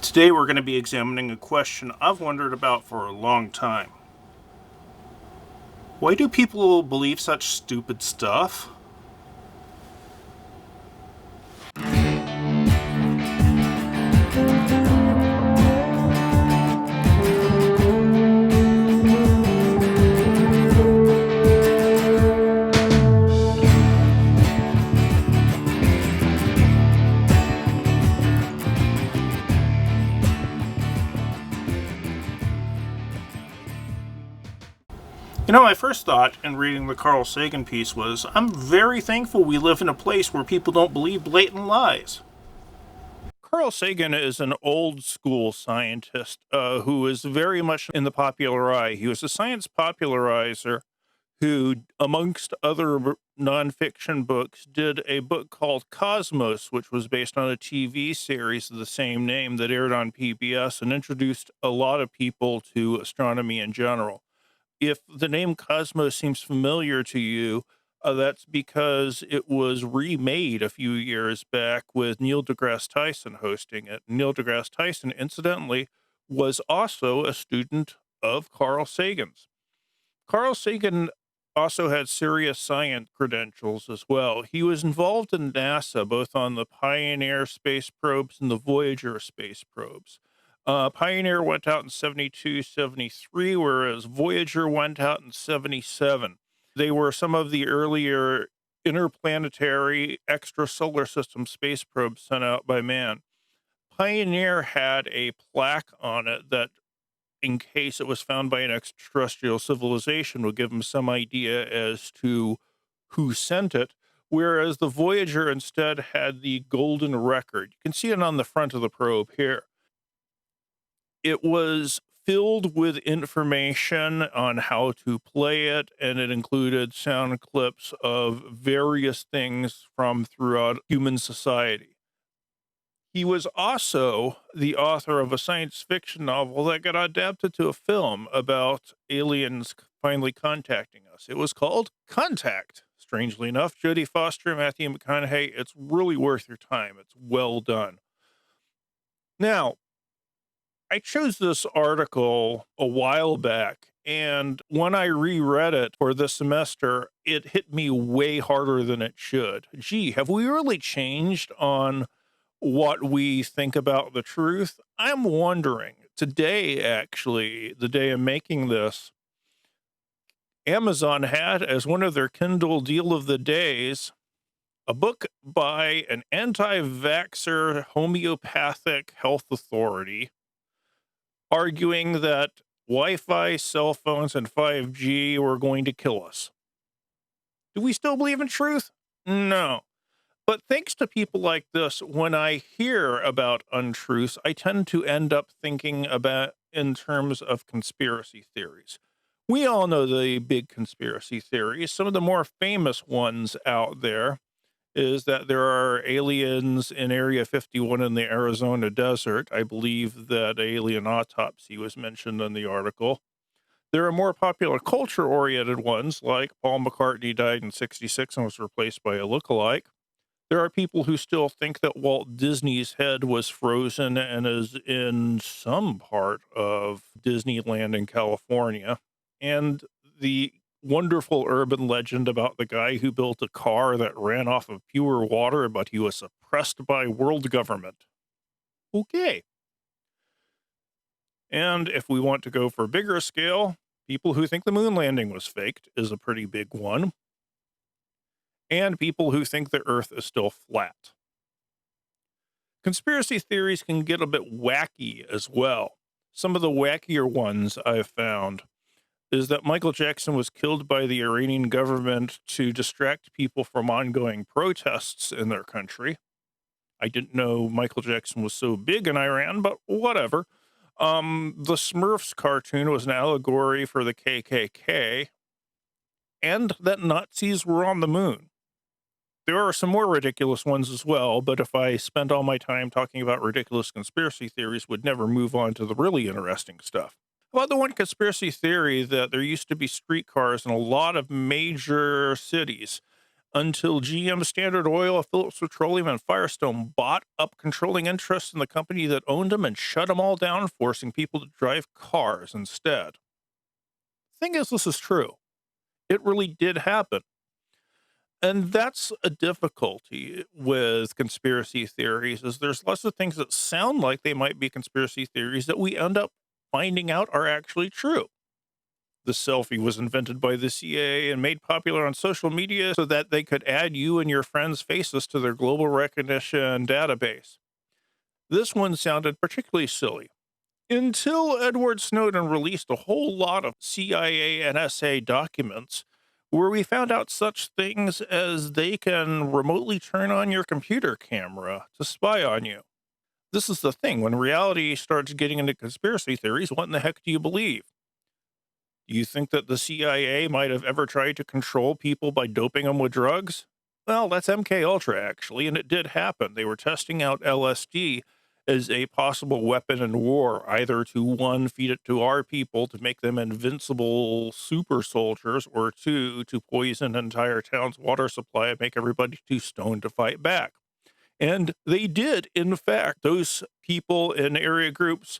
Today we're going to be examining a question I've wondered about for a long time. Why do people believe such stupid stuff? My first thought in reading the Carl Sagan piece was, I'm very thankful we live in a place where people don't believe blatant lies. Carl Sagan is an old school scientist who is very much in the popular eye. He was a science popularizer who, amongst other nonfiction books, did a book called Cosmos, which was based on a TV series of the same name that aired on PBS and introduced a lot of people to astronomy in general. If the name Cosmos seems familiar to you, that's because it was remade a few years back with Neil deGrasse Tyson hosting it. Neil deGrasse Tyson, incidentally, was also a student of Carl Sagan's. Carl Sagan also had serious science credentials as well. He was involved in NASA, both on the Pioneer space probes and the Voyager space probes. Pioneer went out in 72, 73, whereas Voyager went out in 77. They were some of the earlier interplanetary extrasolar system space probes sent out by man. Pioneer had a plaque on it that, in case it was found by an extraterrestrial civilization, would give them some idea as to who sent it, whereas the Voyager instead had the golden record. You can see it on the front of the probe here. It was filled with information on how to play it, and it included sound clips of various things from throughout human society. He was also the author of a science fiction novel that got adapted to a film about aliens finally contacting us. It was called Contact. Strangely enough, Jodie Foster and Matthew McConaughey, it's really worth your time. It's well done. Now, I chose this article a while back, and when I reread it for this semester, it hit me way harder than it should. Gee, have we really changed on what we think about the truth? I'm wondering. Today, actually, the day I'm making this, Amazon had as one of their Kindle deal of the days a book by an anti-vaxxer homeopathic health authority arguing that Wi-Fi, cell phones, and 5G were going to kill us. Do we still believe in truth? No. But thanks to people like this, when I hear about untruths, I tend to end up thinking about in terms of conspiracy theories. We all know the big conspiracy theories. Some of the more famous ones out there is that there are aliens in Area 51 in the Arizona desert. I believe that alien autopsy was mentioned in the article. There are more popular culture-oriented ones, like Paul McCartney died in 66 and was replaced by a lookalike. There are people who still think that Walt Disney's head was frozen and is in some part of Disneyland in California. And the wonderful urban legend about the guy who built a car that ran off of pure water, but he was suppressed by world government. Okay. And if we want to go for a bigger scale, people who think the moon landing was faked is a pretty big one. And people who think the Earth is still flat. Conspiracy theories can get a bit wacky as well. Some of the wackier ones I've found is that Michael Jackson was killed by the Iranian government to distract people from ongoing protests in their country. I didn't know Michael Jackson was so big in Iran, but whatever. The Smurfs cartoon was an allegory for the KKK, and that Nazis were on the moon. There are some more ridiculous ones as well, but if I spent all my time talking about ridiculous conspiracy theories, would never move on to the really interesting stuff. About the one conspiracy theory that there used to be streetcars in a lot of major cities. until GM, Standard Oil, Phillips Petroleum, and Firestone bought up controlling interests in the company that owned them and shut them all down, forcing people to drive cars instead. Thing is, this is true. It really did happen. And that's a difficulty with conspiracy theories, is there's lots of things that sound like they might be conspiracy theories that we end up finding out are actually true. The selfie was invented by the CIA and made popular on social media so that they could add you and your friends' faces to their global recognition database. This one sounded particularly silly. Until Edward Snowden released a whole lot of CIA and NSA documents where we found out such things as they can remotely turn on your computer camera to spy on you. This is the thing. When reality starts getting into conspiracy theories, what in the heck do you believe? Do you think that the CIA might have ever tried to control people by doping them with drugs? Well, that's MK Ultra actually, and it did happen. They were testing out LSD as a possible weapon in war, either to one, feed it to our people to make them invincible super soldiers, or two, to poison an entire town's water supply and make everybody too stoned to fight back. And they did, in fact, those people in area groups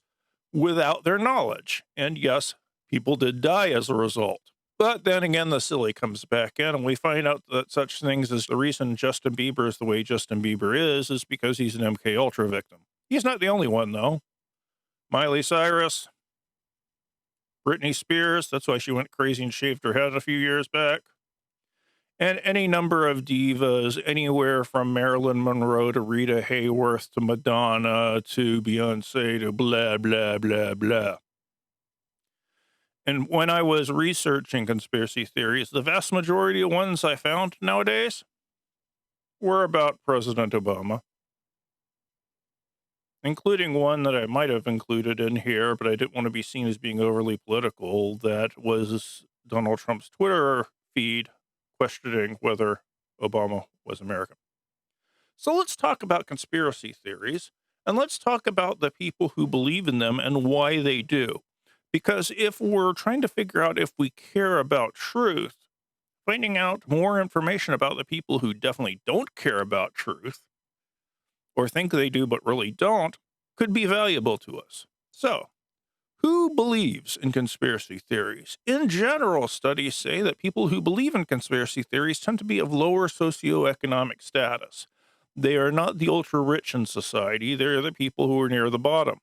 without their knowledge. And yes, people did die as a result. But then again, the silly comes back in, and we find out that such things as the reason Justin Bieber is the way Justin Bieber is because he's an MK Ultra victim. He's not the only one, though. Miley Cyrus, Britney Spears, that's why she went crazy and shaved her head a few years back. And any number of divas, anywhere from Marilyn Monroe to Rita Hayworth to Madonna to Beyonce to blah, blah, blah, blah. And when I was researching conspiracy theories, the vast majority of ones I found nowadays were about President Obama, including one that I might have included in here, but I didn't want to be seen as being overly political. That was Donald Trump's Twitter feed questioning whether Obama was American. So let's talk about conspiracy theories, and let's talk about the people who believe in them and why they do. Because if we're trying to figure out if we care about truth, finding out more information about the people who definitely don't care about truth, or think they do but really don't, could be valuable to us. So, who believes in conspiracy theories? In general, studies say that people who believe in conspiracy theories tend to be of lower socioeconomic status. They are not the ultra-rich in society. They're the people who are near the bottom.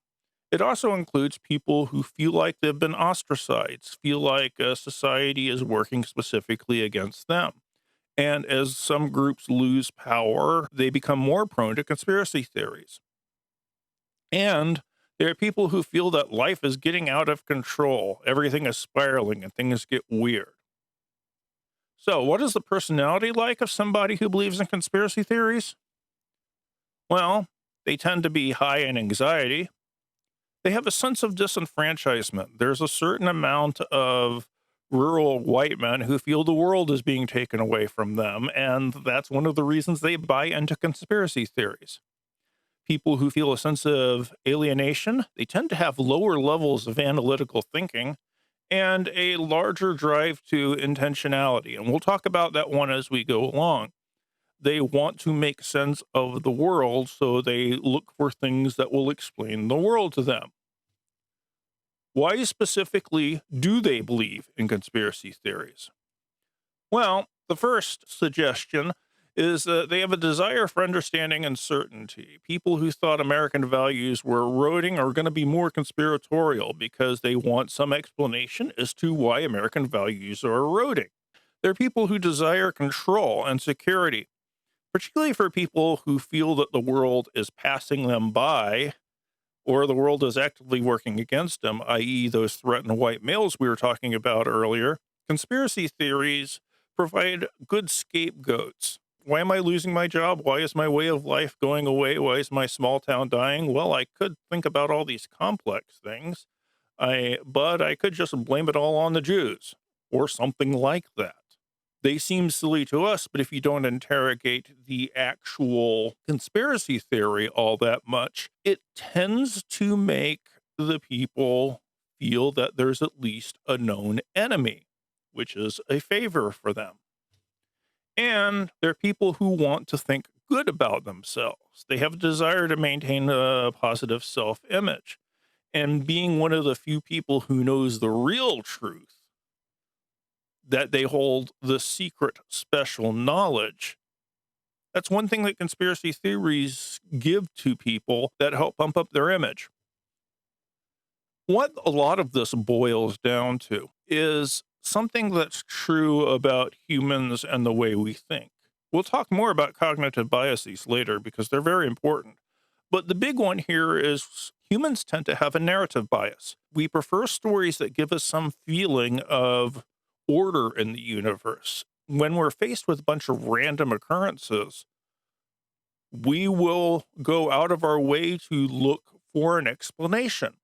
It also includes people who feel like they've been ostracized, feel like society is working specifically against them. And as some groups lose power, they become more prone to conspiracy theories. And there are people who feel that life is getting out of control, everything is spiraling, and things get weird. So, what is the personality like of somebody who believes in conspiracy theories? Well, they tend to be high in anxiety. They have a sense of disenfranchisement. There's a certain amount of rural white men who feel the world is being taken away from them, and that's one of the reasons they buy into conspiracy theories. People who feel a sense of alienation, they tend to have lower levels of analytical thinking and a larger drive to intentionality, and we'll talk about that one as we go along. They want to make sense of the world, so they look for things that will explain the world to them. Why specifically do they believe in conspiracy theories? Well, the first suggestion is that they have a desire for understanding and certainty. People who thought American values were eroding are going to be more conspiratorial because they want some explanation as to why American values are eroding. There are people who desire control and security, particularly for people who feel that the world is passing them by or the world is actively working against them, i.e. those threatened white males we were talking about earlier. Conspiracy theories provide good scapegoats. Why am I losing my job? Why is my way of life going away? Why is my small town dying? Well, I could think about all these complex things, but I could just blame it all on the Jews or something like that. They seem silly to us, but if you don't interrogate the actual conspiracy theory all that much, it tends to make the people feel that there's at least a known enemy, which is a favor for them. And they're people who want to think good about themselves. They have a desire to maintain a positive self image. And being one of the few people who knows the real truth, that they hold the secret special knowledge. That's one thing that conspiracy theories give to people that help pump up their image. What a lot of this boils down to is something that's true about humans and the way we think. We'll talk more about cognitive biases later because they're very important. But the big one here is humans tend to have a narrative bias. We prefer stories that give us some feeling of order in the universe. When we're faced with a bunch of random occurrences, we will go out of our way to look for an explanation,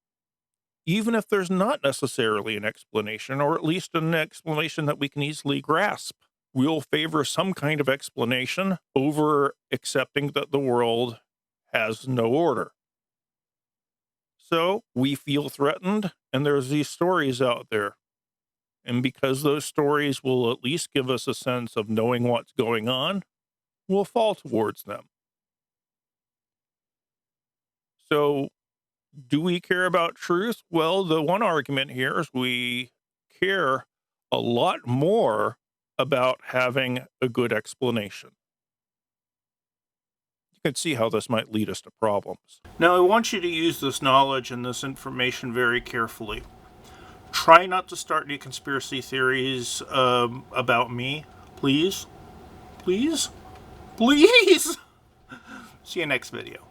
even if there's not necessarily an explanation, or at least an explanation that we can easily grasp. We'll favor some kind of explanation over accepting that the world has no order. So we feel threatened, and there's these stories out there. And because those stories will at least give us a sense of knowing what's going on, we'll fall towards them. So do we care about truth? Well, the one argument here is we care a lot more about having a good explanation. You can see how this might lead us to problems. Now, I want you to use this knowledge and this information very carefully. Try not to start any conspiracy theories about me, please. Please? Please! See you next video.